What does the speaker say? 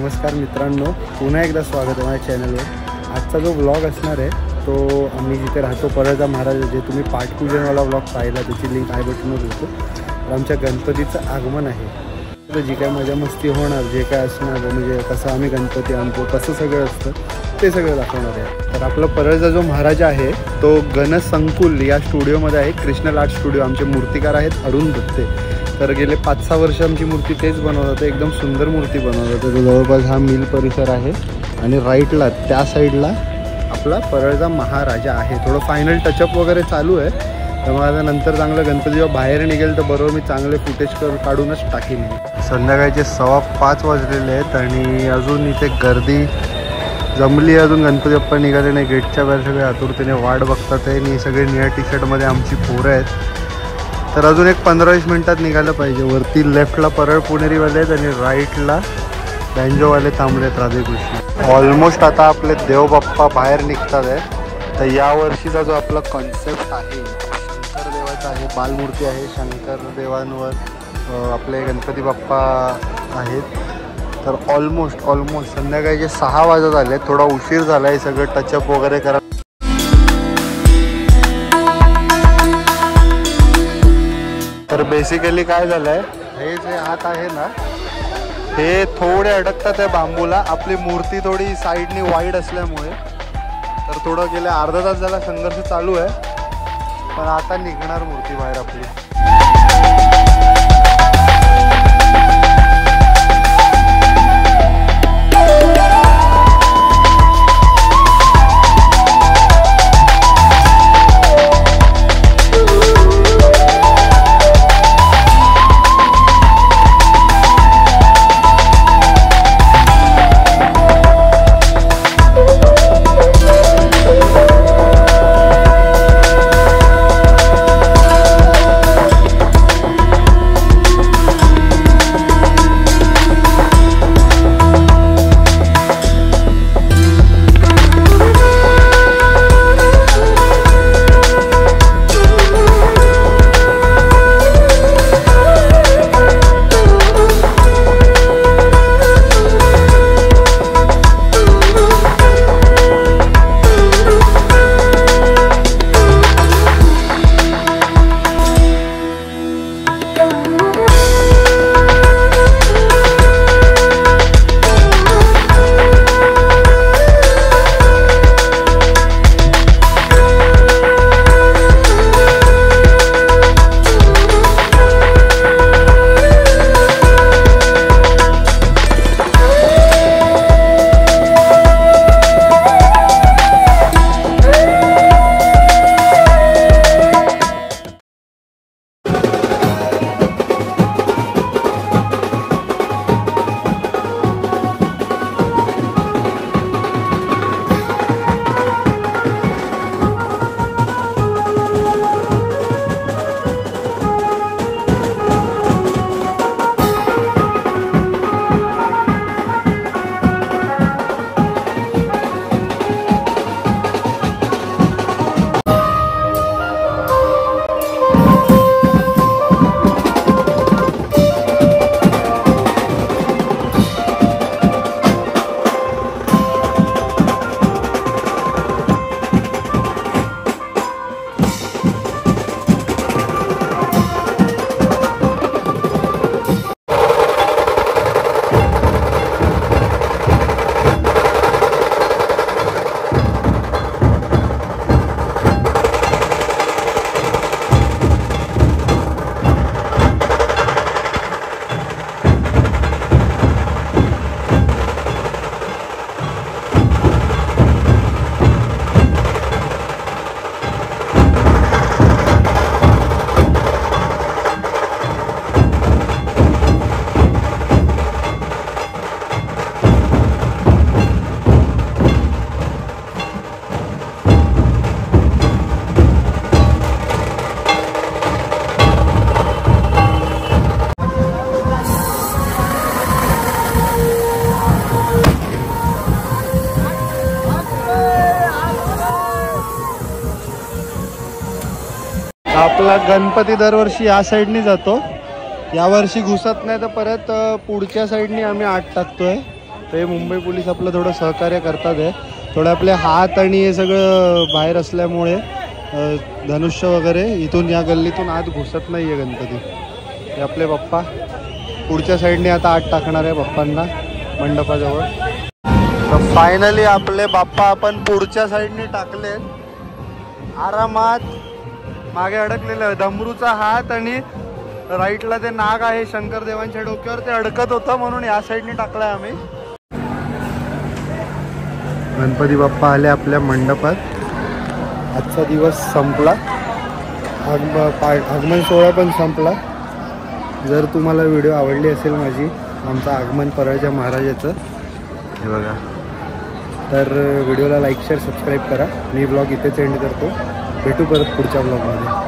नमस्कार मित्रांनो, पुन्हा एकदा स्वागत आहे माझ्या चॅनलवर। आजचा जो व्लॉग असणार आहे तो आम्ही जिथे राहतो परळजा महाराज, जे तुम्ही पाठपूजनवाला व्लॉग पाहिला त्याची लिंक आय बटनवर देतो। तर आमच्या गणपतीचं आगमन आहे, तर जी काय मजा मस्ती होणार, जे काय असणार म्हणजे कसं आम्ही गणपती आणतो कसं सगळं असतं ते सगळं दाखवणार आहे। तर आपलं परळजा जो महाराज आहे तो गणसंकुल या स्टुडिओमध्ये आहे, कृष्णल आर्ट स्टुडिओ। आमचे मूर्तिकार आहेत अरुण दत्ते। तर गेले 5-6 वर्ष आमची मूर्ती तेच बनवतात, एकदम सुंदर मूर्ती बनवतात। तर जवळपास हा मिल परिसर आहे आणि राईटला त्या साईडला आपला परळजा महाराजा आहे। थोडं फायनल टचअप वगैरे चालू आहे, तर मग आता नंतर चांगलं गणपती जेव्हा बाहेर निघेल तर बरोबर मी चांगले फुटेज काढूनच टाकीन। संध्याकाळचे 5:15 वाजलेले आहेत आणि अजून इथे गर्दी जमली, अजून गणपती बाप्पा निघाले नाही। गेटच्या बाहेर सगळे आतुरतेने वाट बघतात आहे आणि सगळे निळ्या टी शर्टमध्ये आमची पोरं आहेत। तर अजून एक 15-20 मिनिटात निघालं पाहिजे। वरती लेफ्टला परळ पुणेरीवाले आहेत आणि राईटला बँजोवाले थांबलेत राधेकृष्ण। ऑलमोस्ट आता आपले देवबाप्पा बाहेर निघतात आहे। तर यावर्षीचा जो आपला कॉन्सेप्ट आहे शंकर देवाचा आहे, बालमूर्ती आहे, शंकर देवांवर आपले गणपती बाप्पा आहेत। तर ऑलमोस्ट संध्याकाळचे 6 वाजत आले, थोडा उशीर झाला आहे सगळं टचअप वगैरे करा। तर बेसिकली काय झालं आहे, हे जे हात आहे ना हे थोडे अडकतात आहे बांबूला। आपली मूर्ती थोडी साईडनी वाईड असल्यामुळे तर थोडं गेले अर्धा तास झाला संघर्ष चालू आहे, पण आता निघणार मूर्ती बाहेर आपली। आपला गणपती दरवर्षी या साईडनी जातो, यावर्षी घुसत नाही तर परत पुढच्या साईडनी आम्ही आत टाकतोय। तर हे मुंबई पोलीस आपलं थोडं सहकार्य करतात आहे. थोडं आपले हात आणि हे सगळं बाहेर असल्यामुळे धनुष्य वगैरे इथून या गल्लीतून आत घुसत नाही आहे गणपती. हे आपले बाप्पा पुढच्या साईडने आता आत टाकणार आहे बाप्पांना मंडपाजवळ. तर फायनली आपले बाप्पा आपण पुढच्या साईडने टाकले. आरामात मागे अडकलेलं डमरूचा हात आणि राईटला ते नाग आहे शंकर देवांच्या डोक्यावर, ते अडकत होतं म्हणून या साईडने टाकलाय आम्ही. गणपती बाप्पा आले आपल्या मंडपात. आजचा दिवस संपला, आगमन सोहळा पण संपला. जर तुम्हाला व्हिडिओ आवडली असेल माझी आमचं आगमन परळच्या महाराजाचं हे बघा, तर व्हिडिओला लाईक शेअर सबस्क्राईब करा. मी ब्लॉग इथेच एंड करतो. भेटू परत पुढच्या ब्लॉगमध्ये.